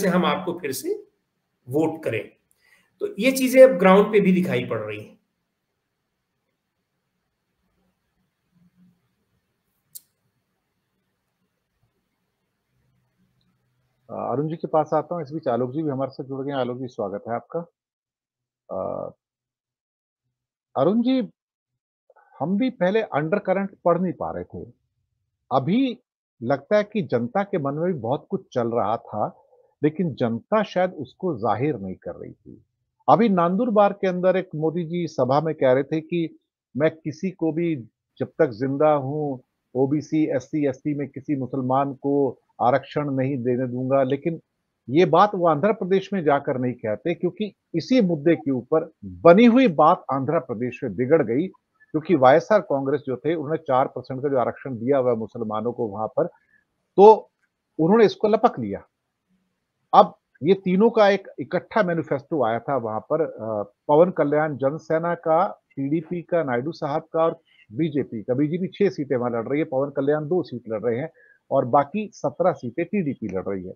से हम आपको फिर से वोट करें। तो ये चीजें अब ग्राउंड पे भी दिखाई पड़ रही हैं। अरुण जी के पास आता हूँ। इस बीच आलोक जी भी हमारे साथ जुड़ गए हैं। आलोक जी, स्वागत है आपका। अरुण जी, हम भी पहले अंडर करंट पढ़ नहीं पा रहे थे। अभी लगता है कि जनता के मन में भी बहुत कुछ चल रहा था, लेकिन जनता शायद उसको जाहिर नहीं कर रही थी। अभी नांदुरबार के अंदर एक मोदी जी सभा में कह रहे थे कि मैं किसी को भी जब तक जिंदा हूं ओबीसी एससी एसटी में किसी मुसलमान को आरक्षण नहीं देने दूंगा। लेकिन ये बात वो आंध्र प्रदेश में जाकर नहीं कहते, क्योंकि इसी मुद्दे के ऊपर बनी हुई बात आंध्र प्रदेश में बिगड़ गई। क्योंकि वाईएसआर कांग्रेस जो थे, उन्होंने 4% का जो आरक्षण दिया हुआ मुसलमानों को वहां पर, तो उन्होंने इसको लपक लिया। अब ये तीनों का एक इकट्ठा मैनिफेस्टो आया था वहां पर, पवन कल्याण जनसेना का, टीडीपी का, नायडू साहब का और बीजेपी का। बीजेपी 6 सीटें वहां लड़ रही है, पवन कल्याण 2 सीट लड़ रहे हैं और बाकी 17 सीटें टीडीपी लड़ रही है।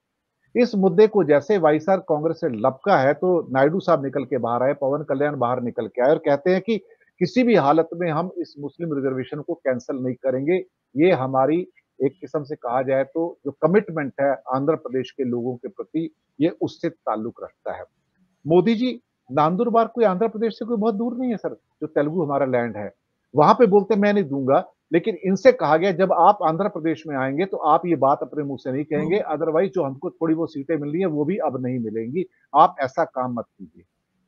इस मुद्दे को जैसे वाईएसआर कांग्रेस से लपका है, तो नायडू साहब निकल के बाहर आए, पवन कल्याण बाहर निकल के आए और कहते हैं कि किसी भी हालत में हम इस मुस्लिम रिजर्वेशन को कैंसिल नहीं करेंगे। ये हमारी एक किस्म से कहा जाए तो जो कमिटमेंट है आंध्र प्रदेश के लोगों के प्रति, ये उससे ताल्लुक रखता है। मोदी जी, नांदुरबार कोई आंध्र प्रदेश से कोई बहुत दूर नहीं है सर, जो तेलुगु हमारा लैंड है। वहां पे बोलते मैं नहीं दूंगा, लेकिन इनसे कहा गया जब आप आंध्र प्रदेश में आएंगे तो आप ये बात अपने मुंह से नहीं कहेंगे, अदरवाइज जो हमको थोड़ी वो सीटें मिल रही है वो भी अब नहीं मिलेंगी, आप ऐसा काम मत कीजिए।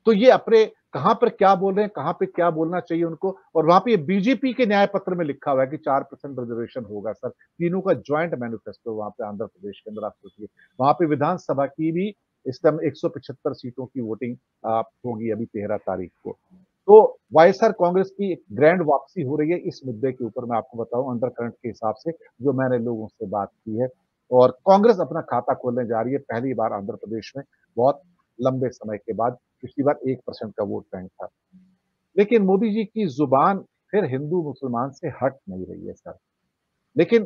तो ये अपने कहां पर क्या बोल रहे हैं, कहां पे क्या बोलना चाहिए उनको। और वहां पे बीजेपी के न्याय पत्र में लिखा हुआ है कि 4% रिजर्वेशन होगा सर। तीनों का ज्वाइंट मैनिफेस्टो वहां पे आंध्र प्रदेश के अंदर आप सोचिए। वहां पे विधानसभा की भी इस समय 175 सीटों की वोटिंग होगी अभी 13 तारीख को। तो वाईएसआर कांग्रेस की एक ग्रैंड वापसी हो रही है इस मुद्दे के ऊपर। मैं आपको बताऊं अंडर करंट के हिसाब से जो मैंने लोगों से बात की है, और कांग्रेस अपना खाता खोलने जा रही है पहली बार आंध्र प्रदेश में, बहुत लंबे समय के बाद। पिछली बार 1% का वोट बैंक था। लेकिन मोदी जी की जुबान फिर हिंदू मुसलमान से हट नहीं रही है सर। लेकिन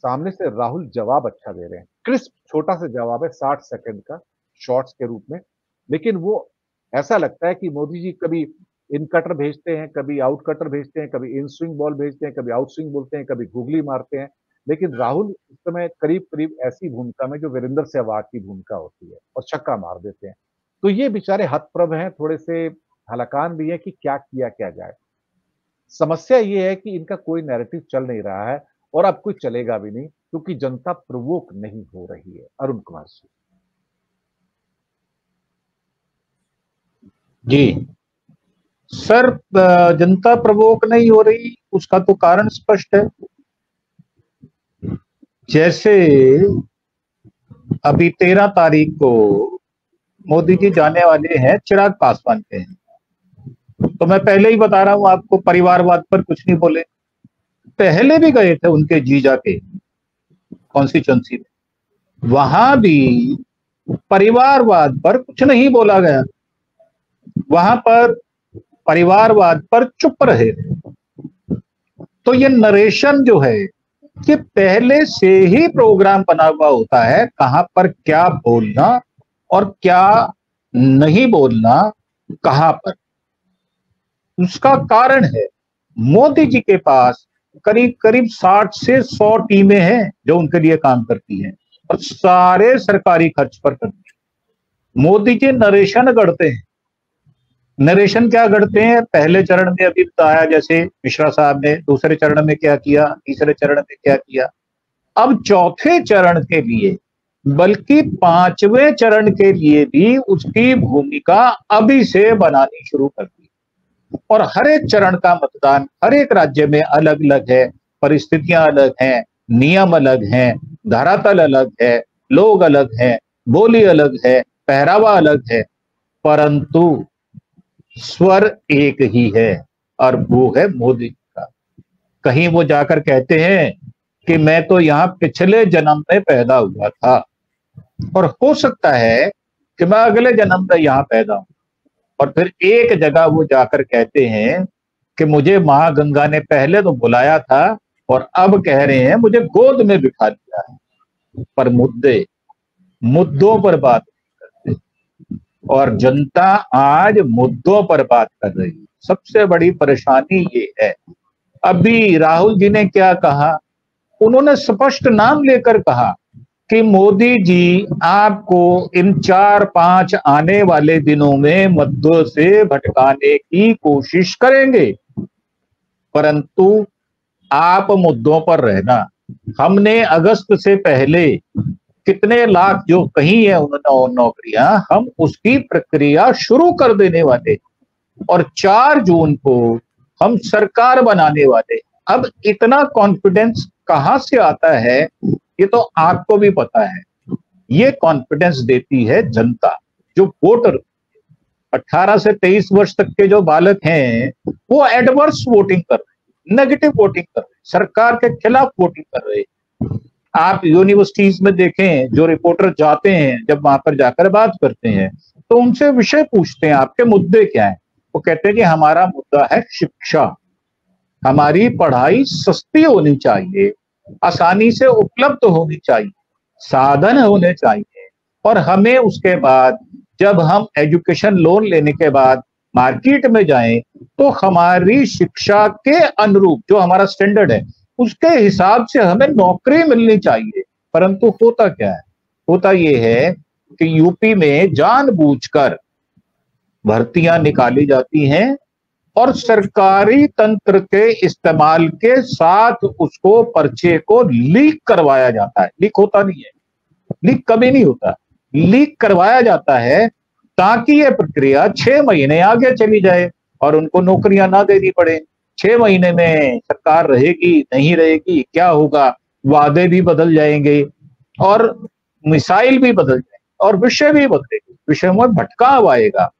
सामने से राहुल जवाब अच्छा दे रहे हैं, क्रिस्प छोटा सा जवाब है 60 सेकंड का, शॉर्ट्स के रूप में। लेकिन वो ऐसा लगता है कि मोदी जी कभी इन कटर भेजते हैं, कभी आउट कटर भेजते हैं, कभी इन स्विंग बॉल भेजते हैं, कभी आउट स्विंग बोलते हैं, कभी गूगली मारते हैं। लेकिन राहुल इस समय करीब करीब ऐसी भूमिका में जो वीरेंद्र सहवाग की भूमिका होती है, और छक्का मार देते हैं। तो ये बेचारे हतप्रभ हैं, थोड़े से हलाकान भी है कि क्या किया क्या जाए। समस्या ये है कि इनका कोई नैरेटिव चल नहीं रहा है, और अब कोई चलेगा भी नहीं, क्योंकि जनता प्रवोक नहीं हो रही है। अरुण कुमार जी सर, जनता प्रवोक नहीं हो रही, उसका तो कारण स्पष्ट है। जैसे अभी 13 तारीख को मोदी जी जाने वाले हैं चिराग पासवान के हैं, तो मैं पहले ही बता रहा हूं आपको, परिवारवाद पर कुछ नहीं बोले। पहले भी गए थे उनके जीजा के कॉन्स्टिट्यूंसी में, वहां भी परिवारवाद पर कुछ नहीं बोला गया। वहां पर परिवारवाद पर चुप रहे। तो ये नरेशन जो है कि पहले से ही प्रोग्राम बना हुआ होता है, कहां पर क्या बोलना और क्या नहीं बोलना, कहां पर। उसका कारण है मोदी जी के पास करीब करीब 60 से 100 टीमें हैं जो उनके लिए काम करती हैं, और सारे सरकारी खर्च पर करती हैं। मोदी जी नरेशन गढ़ते हैं। नरेशन क्या गढ़ते हैं? पहले चरण में अभी बताया जैसे मिश्रा साहब ने, दूसरे चरण में क्या किया, तीसरे चरण में क्या किया। अब चौथे चरण के लिए, बल्कि 5वें चरण के लिए भी उसकी भूमिका अभी से बनानी शुरू कर दी। और हर एक चरण का मतदान हर एक राज्य में अलग अलग है, परिस्थितियां अलग हैं, नियम अलग हैं, धरातल अलग है, लोग अलग हैं, बोली अलग है, पहरावा अलग है, परंतु स्वर एक ही है, और वो है मोदी का। कहीं वो जाकर कहते हैं कि मैं तो यहां पिछले जन्म में पैदा हुआ था, और हो सकता है कि मैं अगले जन्म में यहां पैदा हूं। और फिर एक जगह वो जाकर कहते हैं कि मुझे मां गंगा ने पहले तो बुलाया था और अब कह रहे हैं मुझे गोद में बिठा लिया है। पर मुद्दों पर बात करते, और जनता आज मुद्दों पर बात कर रही है। सबसे बड़ी परेशानी ये है। अभी राहुल जी ने क्या कहा, उन्होंने स्पष्ट नाम लेकर कहा कि मोदी जी आपको इन 4-5 आने वाले दिनों में मुद्दों से भटकाने की कोशिश करेंगे, परंतु आप मुद्दों पर रहना। हमने अगस्त से पहले कितने लाख जो कही है उन्होंने नौकरियां, हम उसकी प्रक्रिया शुरू कर देने वाले, और 4 जून को हम सरकार बनाने वाले। अब इतना कॉन्फिडेंस कहां से आता है, ये तो आपको भी पता है। ये कॉन्फिडेंस देती है जनता, जो वोटर 18 से 23 वर्ष तक के जो बालक हैं, वो एडवर्स वोटिंग कर रहे, नेगेटिव वोटिंग कर रहे, सरकार के खिलाफ वोटिंग कर रहे। आप यूनिवर्सिटीज में देखें, जो रिपोर्टर जाते हैं, जब वहां पर जाकर बात करते हैं तो उनसे विषय पूछते हैं, आपके मुद्दे क्या हैं? वो कहते हैं कि हमारा मुद्दा है शिक्षा, हमारी पढ़ाई सस्ती होनी चाहिए, आसानी से उपलब्ध होनी चाहिए, साधन होने चाहिए, और हमें उसके बाद जब हम एजुकेशन लोन लेने के बाद मार्केट में जाएं तो हमारी शिक्षा के अनुरूप जो हमारा स्टैंडर्ड है उसके हिसाब से हमें नौकरी मिलनी चाहिए। परंतु होता क्या है? होता यह है कि यूपी में जानबूझकर भर्तियां निकाली जाती हैं और सरकारी तंत्र के इस्तेमाल के साथ उसको पर्चे को लीक करवाया जाता है। लीक होता नहीं है, लीक कभी नहीं होता, लीक करवाया जाता है ताकि यह प्रक्रिया 6 महीने आगे चली जाए और उनको नौकरियां ना देनी पड़े। 6 महीने में सरकार रहेगी नहीं रहेगी, क्या होगा, वादे भी बदल जाएंगे और मिसाइल भी बदल जाएंगे और विषय भी बदलेंगे, विषय में भटकाव आएगा।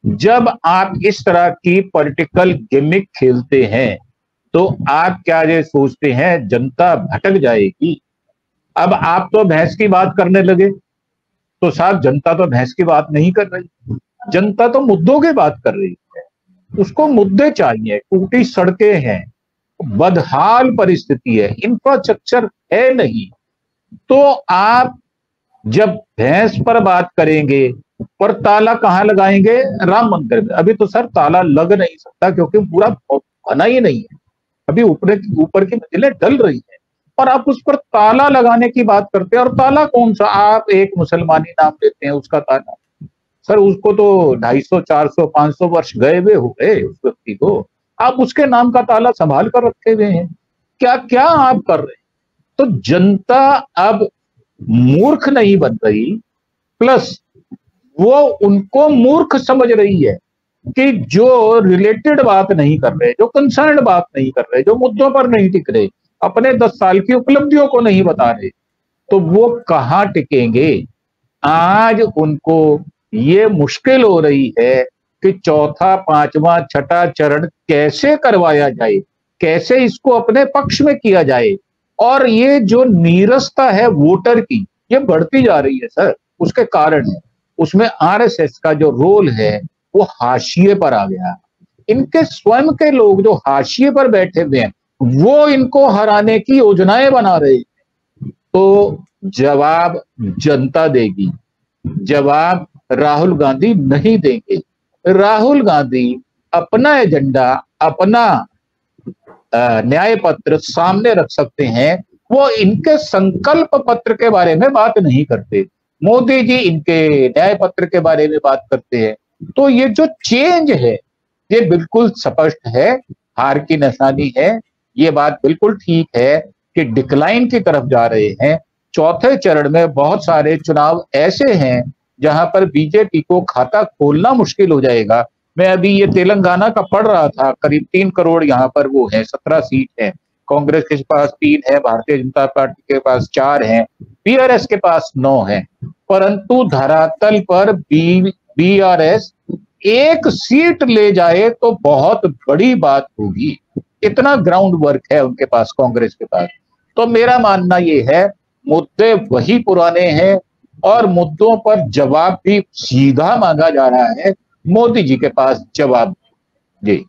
जब आप इस तरह की पॉलिटिकल गिमिक खेलते हैं तो आप क्या ये सोचते हैं जनता भटक जाएगी? अब आप तो भैंस की बात करने लगे, तो साहब जनता तो भैंस की बात नहीं कर रही, जनता तो मुद्दों की बात कर रही है। उसको मुद्दे चाहिए, टूटी सड़कें हैं, बदहाल परिस्थिति है, इंफ्रास्ट्रक्चर है नहीं। तो आप जब भैंस पर बात करेंगे पर ताला कहां लगाएंगे? राम मंदिर में। अभी तो सर ताला लग नहीं सकता क्योंकि पूरा बना ही नहीं है, अभी ऊपर की मंजिलें डल रही है और आप उस पर ताला लगाने की बात करते हैं। और ताला कौन सा? आप एक मुसलमानी नाम लेते हैं उसका ताला, सर उसको तो 250, 400, 500 वर्ष गए हुए हो गए उस व्यक्ति को, आप उसके नाम का ताला संभाल कर रखे हुए हैं। क्या क्या आप कर रहे हैं? तो जनता अब मूर्ख नहीं बन रही, प्लस वो उनको मूर्ख समझ रही है कि जो रिलेटेड बात नहीं कर रहे, जो कंसर्न बात नहीं कर रहे, जो मुद्दों पर नहीं टिक रहे, अपने 10 साल की उपलब्धियों को नहीं बता रहे, तो वो कहां टिकेंगे? आज उनको ये मुश्किल हो रही है कि चौथा, पांचवा, छठा चरण कैसे करवाया जाए, कैसे इसको अपने पक्ष में किया जाए। और ये जो नीरसता है वोटर की, ये बढ़ती जा रही है सर। उसके कारण है, उसमें आरएसएस का जो रोल है वो हाशिए पर आ गया। इनके स्वयं के लोग जो हाशिए पर बैठे हुए हैं वो इनको हराने की योजनाएं बना रहे हैं। तो जवाब जनता देगी, जवाब राहुल गांधी नहीं देंगे। राहुल गांधी अपना एजेंडा, अपना न्याय पत्र सामने रख सकते हैं, वो इनके संकल्प पत्र के बारे में बात नहीं करते। मोदी जी इनके न्याय पत्र के बारे में बात करते हैं। तो ये जो चेंज है ये बिल्कुल स्पष्ट है, हार की निशानी है। ये बात बिल्कुल ठीक है कि डिक्लाइन की तरफ जा रहे हैं। चौथे चरण में बहुत सारे चुनाव ऐसे हैं जहां पर बीजेपी को खाता खोलना मुश्किल हो जाएगा। मैं अभी ये तेलंगाना का पढ़ रहा था, करीब 3 करोड़ यहाँ पर वो है, 17 सीट है, कांग्रेस के पास 3 है, भारतीय जनता पार्टी के पास 4 है, बीआरएस के पास 9 है। परंतु धरातल पर बीआरएस 1 सीट ले जाए तो बहुत बड़ी बात होगी। इतना ग्राउंड वर्क है उनके पास, कांग्रेस के पास। तो मेरा मानना ये है मुद्दे वही पुराने हैं और मुद्दों पर जवाब भी सीधा मांगा जा रहा है। मोदी जी के पास जवाब जी।